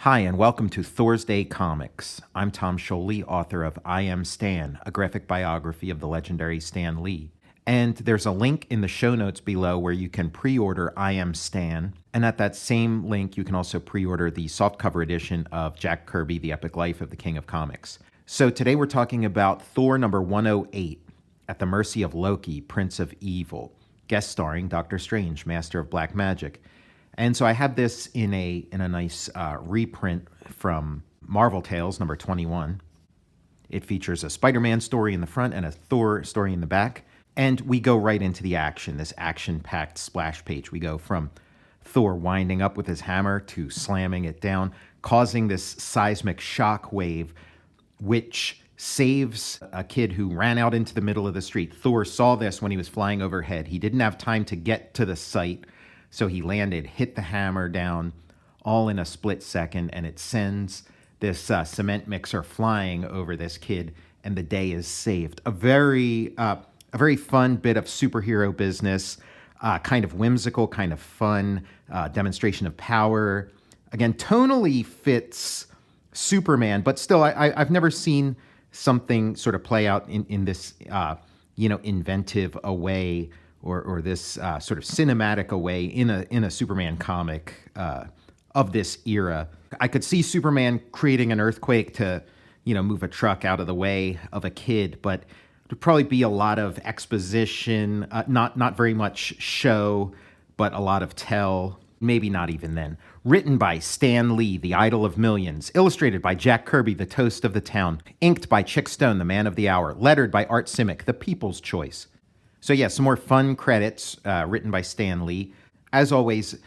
Hi, and welcome to THORsday Comics. I'm Tom Scioli, author of I Am Stan, a graphic biography of the legendary Stan Lee. And there's a link in the show notes below where you can pre-order I Am Stan. And at that same link, you can also pre-order the softcover edition of Jack Kirby, The Epic Life of the King of Comics. So today we're talking about Thor number 108, At the Mercy of Loki, Prince of Evil, guest starring Doctor Strange, Master of Black Magic. And so I have this in a nice reprint from Marvel Tales number 21. It features a Spider-Man story in the front and a Thor story in the back. And we go right into the action, this action-packed splash page. We go from Thor winding up with his hammer to slamming it down, causing this seismic shock wave, which saves a kid who ran out into the middle of the street. Thor saw this when he was flying overhead. He didn't have time to get to the site, so he landed, hit the hammer down, all in a split second, and it sends this cement mixer flying over this kid, and the day is saved. A very fun bit of superhero business, kind of whimsical, kind of fun, demonstration of power. Again, tonally fits Superman, but still, I've never seen something sort of play out in this, inventive a way, or this sort of cinematic a way in a Superman comic of this era. I could see Superman creating an earthquake to, move a truck out of the way of a kid, but it would probably be a lot of exposition, not very much show, but a lot of tell. Maybe not even then. Written by Stan Lee, the idol of millions. Illustrated by Jack Kirby, the toast of the town. Inked by Chick Stone, the man of the hour. Lettered by Art Simic, the people's choice. So yeah, some more fun credits written by Stan Lee. As always,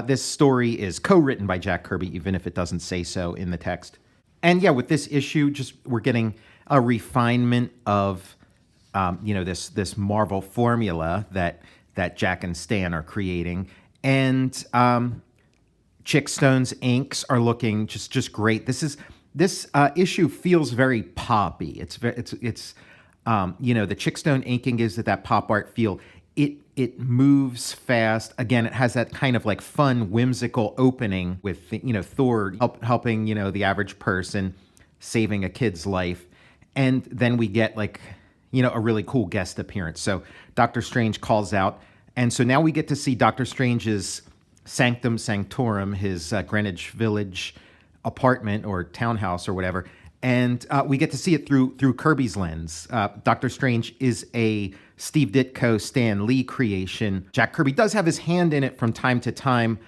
this story is co-written by Jack Kirby, even if it doesn't say so in the text. And yeah, with this issue, we're getting a refinement of this Marvel formula that Jack and Stan are creating. And Chick Stone's inks are looking just great. This issue feels very poppy. The Chick Stone inking gives it that pop art feel. It moves fast. Again, it has that kind of like fun, whimsical opening with Thor helping the average person, saving a kid's life, and then we get a really cool guest appearance. So Doctor Strange calls out, and so now we get to see Doctor Strange's Sanctum Sanctorum, his Greenwich Village apartment or townhouse or whatever. And we get to see it through Kirby's lens. Doctor Strange is a Steve Ditko, Stan Lee creation. Jack Kirby does have his hand in it from time to time,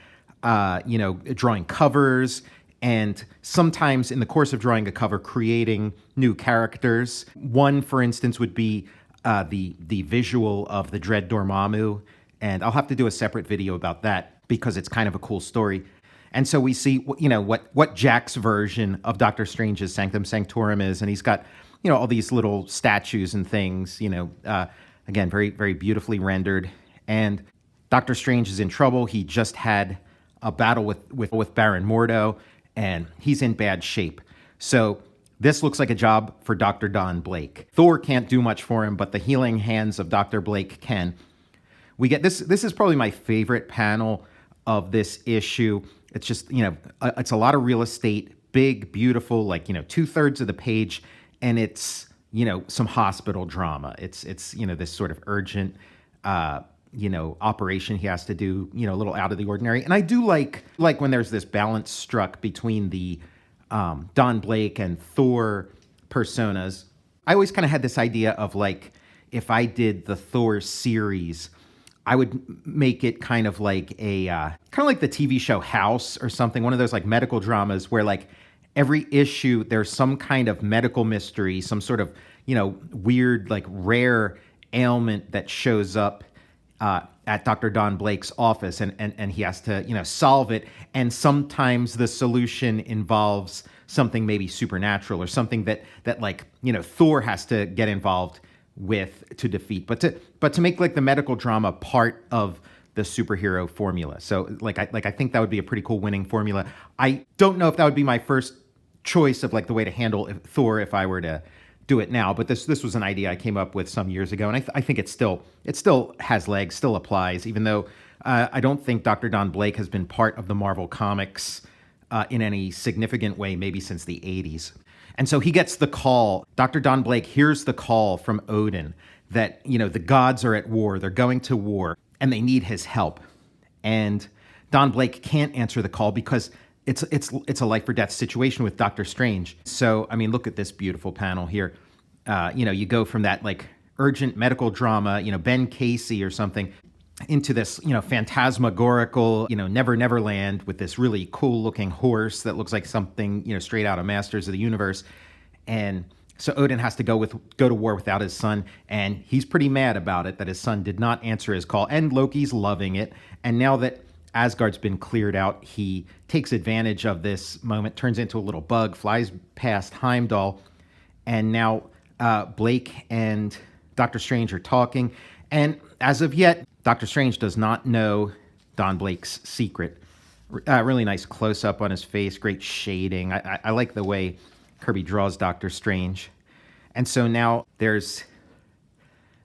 drawing covers, and sometimes in the course of drawing a cover, creating new characters. One, for instance, would be the visual of the Dread Dormammu, and I'll have to do a separate video about that because it's kind of a cool story. And so we see, what Jack's version of Doctor Strange's Sanctum Sanctorum is, and he's got, all these little statues and things, again, very, very beautifully rendered. And Doctor Strange is in trouble. He just had a battle with Baron Mordo, and he's in bad shape. So this looks like a job for Dr. Don Blake. Thor can't do much for him, but the healing hands of Dr. Blake can. We get this is probably my favorite panel of this issue. It's just, it's a lot of real estate, big, beautiful, 2/3 of the page, and it's, some hospital drama. It's this sort of urgent, operation he has to do, a little out of the ordinary. And I do like when there's this balance struck between the Don Blake and Thor personas. I always kind of had this idea of if I did the Thor series, I would make it kind of like the TV show House or something, one of those medical dramas where every issue there's some kind of medical mystery, some sort of, weird, rare ailment that shows up at Dr. Don Blake's office, and he has to, solve it. And sometimes the solution involves something maybe supernatural or something that Thor has to get involved with to defeat, but to make the medical drama part of the superhero formula. So I think that would be a pretty cool winning formula. I don't know if that would be my first choice of the way to handle Thor if I were to do it now, but this was an idea I came up with some years ago, and I think it still has legs, still applies, even though I don't think Dr. Don Blake has been part of the Marvel Comics in any significant way, maybe since the 80s. And so he gets the call. Dr. Don Blake hears the call from Odin that, the gods are at war. They're going to war and they need his help. And Don Blake can't answer the call because it's a life or death situation with Doctor Strange. So, look at this beautiful panel here. You go from that like urgent medical drama, Ben Casey or something, into this, phantasmagorical, Never Never Land with this really cool looking horse that looks like something, straight out of Masters of the Universe. And so Odin has to go to war without his son, and he's pretty mad about it, that his son did not answer his call, and Loki's loving it. And now that Asgard's been cleared out, he takes advantage of this moment, turns into a little bug, flies past Heimdall, and now Blake and Doctor Strange are talking. And as of yet, Doctor Strange does not know Don Blake's secret. Really nice close-up on his face, great shading. I like the way Kirby draws Doctor Strange. And so now there's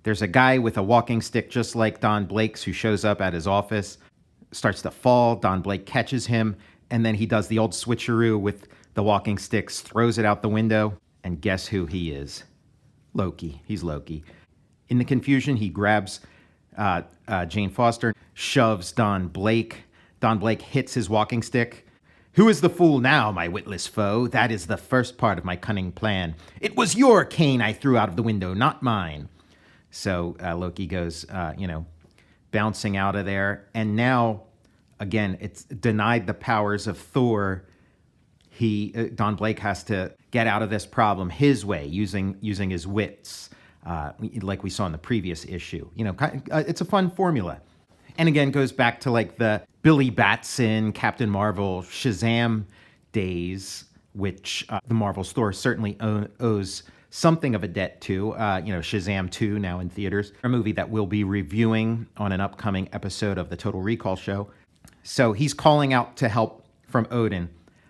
a guy with a walking stick just like Don Blake's who shows up at his office, starts to fall. Don Blake catches him, and then he does the old switcheroo with the walking sticks, throws it out the window, and guess who he is? Loki. He's Loki. In the confusion, he grabs Jane Foster, shoves Don Blake. Don Blake hits his walking stick. "Who is the fool now, my witless foe? That is the first part of my cunning plan. It was your cane I threw out of the window, not mine." So Loki goes, bouncing out of there. And now, again, it's denied the powers of Thor. Don Blake has to get out of this problem his way, using his wits. Like we saw in the previous issue. It's a fun formula. And again, goes back to like the Billy Batson, Captain Marvel, Shazam days, which the Marvel store certainly owes something of a debt to. Shazam 2 now in theaters, a movie that we'll be reviewing on an upcoming episode of the Total Recall show. So he's calling out to help from Odin,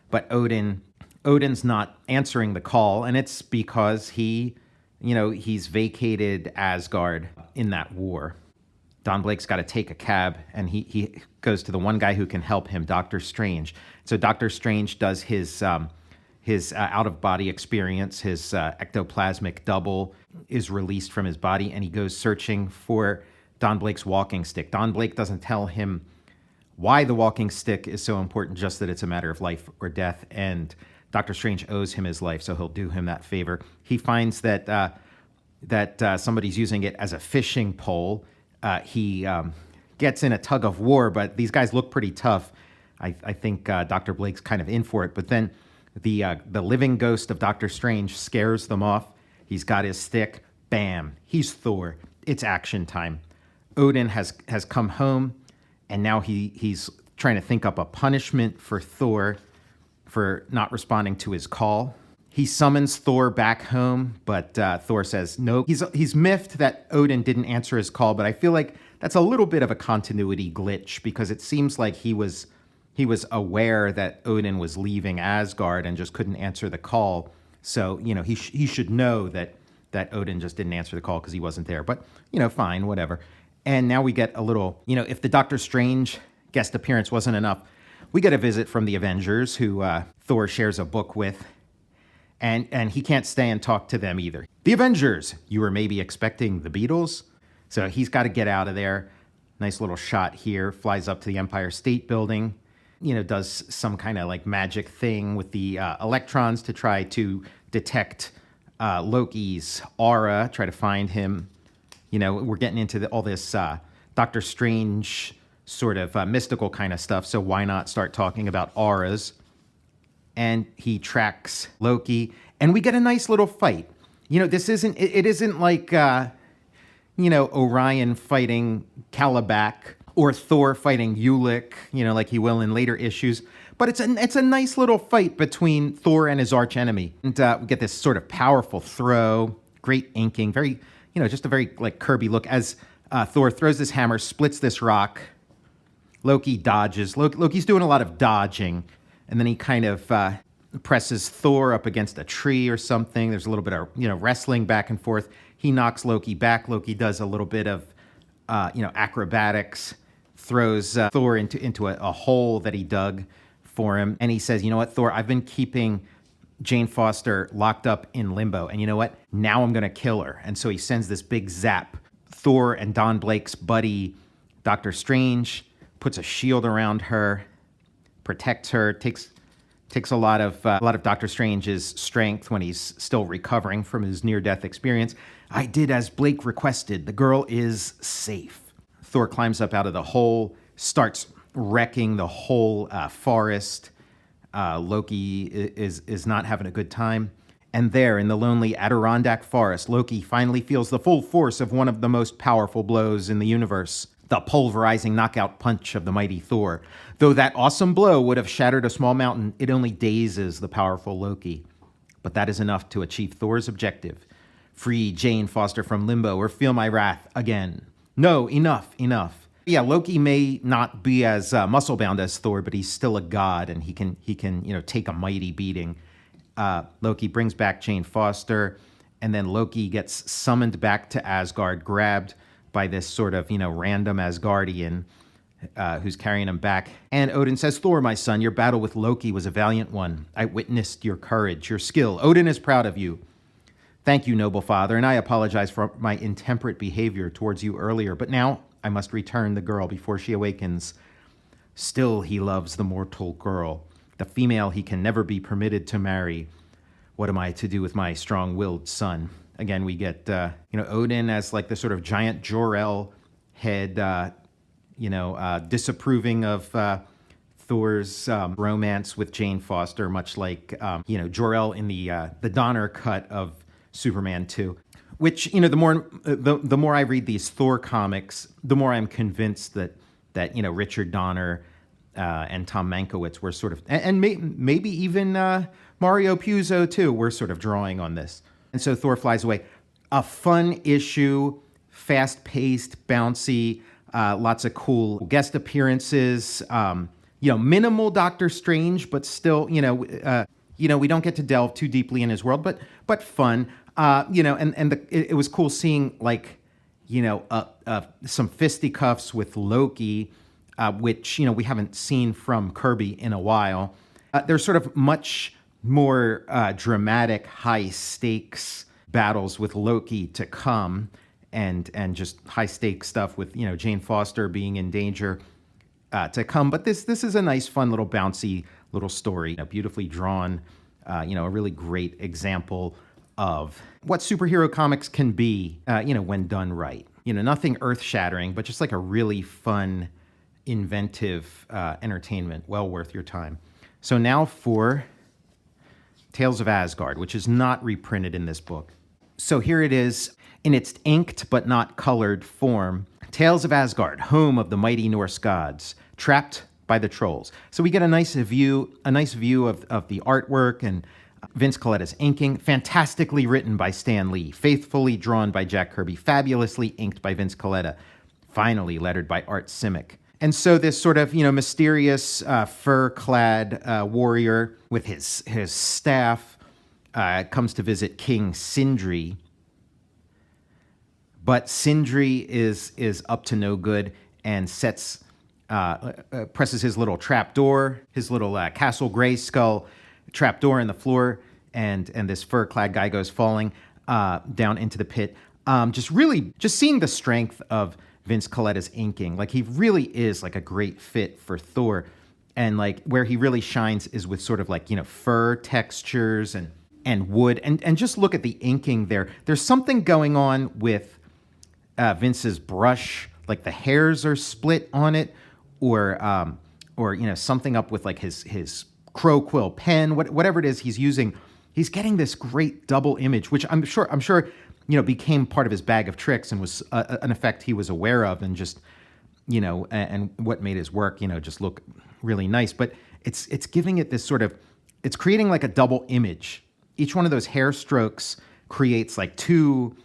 but Odin's not answering the call, and it's because he's vacated Asgard in that war. Don Blake's got to take a cab, and he goes to the one guy who can help him, Doctor Strange. So Doctor Strange does his out-of-body experience. His ectoplasmic double is released from his body, and he goes searching for Don Blake's walking stick. Don Blake doesn't tell him why the walking stick is so important, just that it's a matter of life or death, and Doctor Strange owes him his life, so he'll do him that favor. He finds that somebody's using it as a fishing pole. He gets in a tug of war, but these guys look pretty tough. I think Dr. Blake's kind of in for it. But then the living ghost of Doctor Strange scares them off. He's got his stick. Bam. He's Thor. It's action time. Odin has come home, and now he's trying to think up a punishment for Thor for not responding to his call. He summons Thor back home, but Thor says no. He's miffed that Odin didn't answer his call, but I feel like that's a little bit of a continuity glitch because it seems like he was aware that Odin was leaving Asgard and just couldn't answer the call. So, he should know that Odin just didn't answer the call because he wasn't there. But, fine, whatever. And now we get a little, if the Doctor Strange guest appearance wasn't enough, we get a visit from the Avengers, who Thor shares a book with. And he can't stay and talk to them either. The Avengers! You were maybe expecting the Beatles? So he's got to get out of there. Nice little shot here. Flies up to the Empire State Building. Does some kind of like magic thing with the electrons to try to detect Loki's aura, try to find him. We're getting into all this Doctor Strange sort of mystical kind of stuff, so why not start talking about auras? And he tracks Loki, and we get a nice little fight. This isn't like, Orion fighting Calabac or Thor fighting Ulick, like he will in later issues. But it's a nice little fight between Thor and his archenemy. And we get this sort of powerful throw, great inking, very, just a very like Kirby look as Thor throws this hammer, splits this rock. Loki dodges. Loki's doing a lot of dodging. And then he kind of presses Thor up against a tree or something. There's a little bit of, wrestling back and forth. He knocks Loki back. Loki does a little bit of, acrobatics, throws Thor into a hole that he dug for him. And he says, you know what, Thor, I've been keeping Jane Foster locked up in limbo. And you know what? Now I'm going to kill her. And so he sends this big zap. Thor and Don Blake's buddy, Dr. Strange, puts a shield around her, protects her, takes a lot of Dr. Strange's strength when he's still recovering from his near-death experience. I did as Blake requested. The girl is safe. Thor climbs up out of the hole, starts wrecking the whole forest. Loki is not having a good time. And there, in the lonely Adirondack forest, Loki finally feels the full force of one of the most powerful blows in the universe. The pulverizing knockout punch of the mighty Thor. Though that awesome blow would have shattered a small mountain, it only dazes the powerful Loki. But that is enough to achieve Thor's objective. Free Jane Foster from limbo or feel my wrath again. No, enough. Yeah, Loki may not be as muscle-bound as Thor, but he's still a god, and he can take a mighty beating. Loki brings back Jane Foster, and then Loki gets summoned back to Asgard, grabbed by this sort of, random Asgardian who's carrying him back. And Odin says, Thor, my son, your battle with Loki was a valiant one. I witnessed your courage, your skill. Odin is proud of you. Thank you, noble father, and I apologize for my intemperate behavior towards you earlier, but now I must return the girl before she awakens. Still he loves the mortal girl, the female he can never be permitted to marry. What am I to do with my strong-willed son? Again, we get, Odin as like the sort of giant Jor-El head, disapproving of Thor's romance with Jane Foster, much like, Jor-El in the Donner cut of Superman 2. Which, the more I read these Thor comics, the more I'm convinced that Richard Donner and Tom Mankiewicz were sort of, and maybe even Mario Puzo too, were sort of drawing on this. And so Thor flies away. A fun issue, fast-paced, bouncy, lots of cool guest appearances. Minimal Doctor Strange, but still, we don't get to delve too deeply in his world, but fun. It was cool seeing some fisticuffs with Loki, which we haven't seen from Kirby in a while. There's sort of much more dramatic, high stakes battles with Loki to come, and just high stakes stuff with Jane Foster being in danger to come. But this is a nice, fun little bouncy little story, beautifully drawn. A really great example of what superhero comics can be, when done right. Nothing earth-shattering, but just like a really fun, inventive entertainment, well worth your time. So now for Tales of Asgard, which is not reprinted in this book. So here it is in its inked but not colored form. Tales of Asgard, home of the mighty Norse gods, trapped by the trolls. So we get a nice view of the artwork and Vince Colletta's inking, fantastically written by Stan Lee, faithfully drawn by Jack Kirby, fabulously inked by Vince Colletta, finally lettered by Art Simic. And so this sort of, mysterious fur-clad warrior with his staff comes to visit King Sindri. But Sindri is up to no good and presses his little trapdoor, his little Castle Grayskull trapdoor in the floor, and this fur-clad guy goes falling down into the pit. Just seeing the strength of Vince Colletta's inking. Like, he really is like a great fit for Thor. And like where he really shines is with sort of like, fur textures and wood. And just look at the inking there. There's something going on with Vince's brush, like the hairs are split on it, or something up with like his crow quill pen, whatever it is he's using. He's getting this great double image, which I'm sure became part of his bag of tricks and was an effect he was aware of, and just, and what made his work, just look really nice. But it's giving it this sort of, it's creating like a double image. Each one of those hair strokes creates like two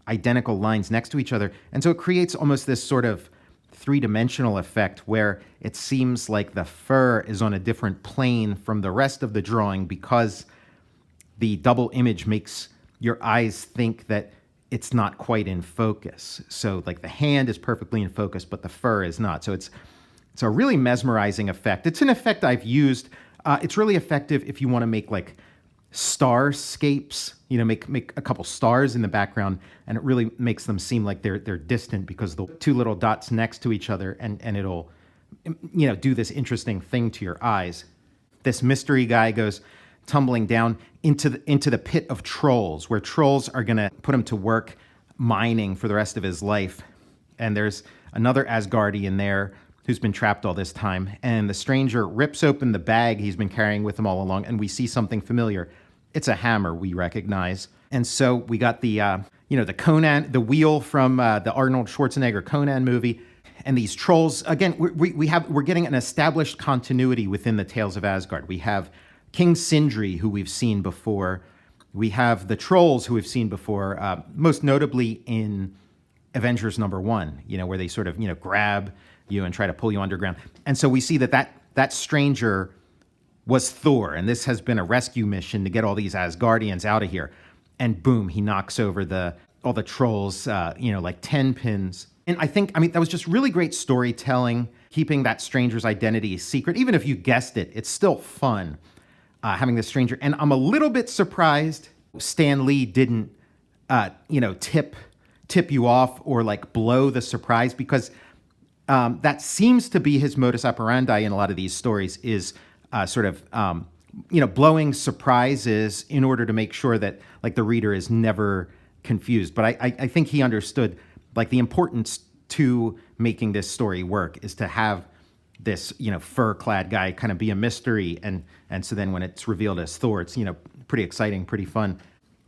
identical lines next to each other. And so it creates almost this sort of three-dimensional effect where it seems like the fur is on a different plane from the rest of the drawing, because the double image makes your eyes think that it's not quite in focus. So like the hand is perfectly in focus, but the fur is not. So it's It's a really mesmerizing effect. It's an effect I've used. It's really effective if you want to make like starscapes, make a couple stars in the background, and it really makes them seem like they're distant because the two little dots next to each other, and it'll, do this interesting thing to your eyes. This mystery guy goes tumbling down into the pit of trolls, where trolls are going to put him to work mining for the rest of his life. And there's another Asgardian there who's been trapped all this time. And the stranger rips open the bag he's been carrying with him all along, and we see something familiar. It's a hammer we recognize. And so we got the Conan, the wheel from the Arnold Schwarzenegger Conan movie. And these trolls, again, we're getting an established continuity within the Tales of Asgard. We have King Sindri, who we've seen before. We have the trolls, who we've seen before, most notably in Avengers #1, where they sort of, grab you and try to pull you underground. And so we see that stranger was Thor, and this has been a rescue mission to get all these Asgardians out of here. And boom, he knocks over all the trolls, like 10 pins. And I think that was just really great storytelling, keeping that stranger's identity secret. Even if you guessed it, it's still fun having this stranger. And I'm a little bit surprised Stan Lee didn't, tip you off or like blow the surprise, because that seems to be his modus operandi in a lot of these stories, is blowing surprises in order to make sure that like the reader is never confused. But I think he understood like the importance to making this story work is to have this, fur-clad guy kind of be a mystery. And so then when it's revealed as Thor, it's, pretty exciting, pretty fun.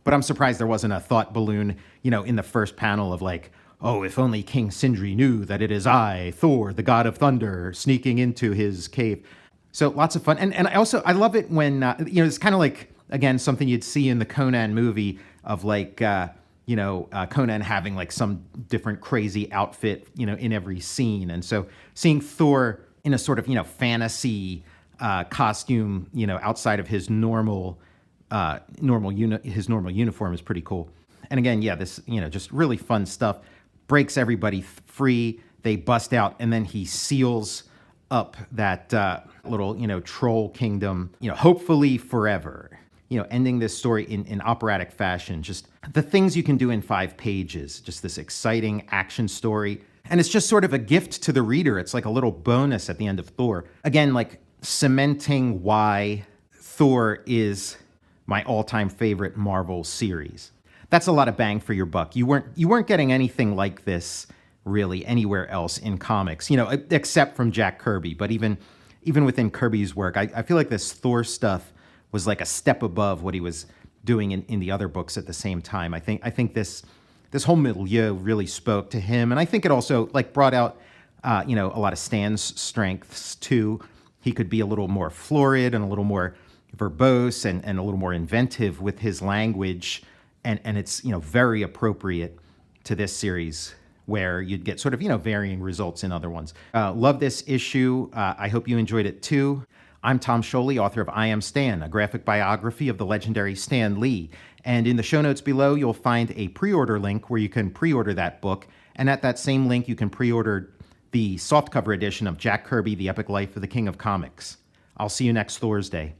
But I'm surprised there wasn't a thought balloon, in the first panel of like, oh, if only King Sindri knew that it is I, Thor, the god of thunder, sneaking into his cave. So lots of fun. And I love it when, it's kind of like, again, something you'd see in the Conan movie of like, Conan having like some different crazy outfit, in every scene. And so seeing Thor in a sort of, fantasy costume, outside of his normal uniform is pretty cool. And again, yeah, this, just really fun stuff. Breaks everybody free. They bust out, and then he seals up that little, troll kingdom, hopefully forever. Ending this story in operatic fashion. Just the things you can do in 5 pages. Just this exciting action story. And it's just sort of a gift to the reader. It's like a little bonus at the end of Thor. Again, like cementing why Thor is my all-time favorite Marvel series. That's a lot of bang for your buck. You weren't getting anything like this really anywhere else in comics, except from Jack Kirby. But even within Kirby's work, I feel like this Thor stuff was like a step above what he was doing in the other books at the same time. I think this whole milieu really spoke to him, and I think it also like brought out a lot of Stan's strengths too. He could be a little more florid and a little more verbose and a little more inventive with his language. And it's, very appropriate to this series where you'd get sort of, varying results in other ones. Love this issue. I hope you enjoyed it too. I'm Tom Scioli, author of I Am Stan, a graphic biography of the legendary Stan Lee. And in the show notes below, you'll find a pre-order link where you can pre-order that book. And at that same link, you can pre-order the softcover edition of Jack Kirby, The Epic Life of the King of Comics. I'll see you next THORsday.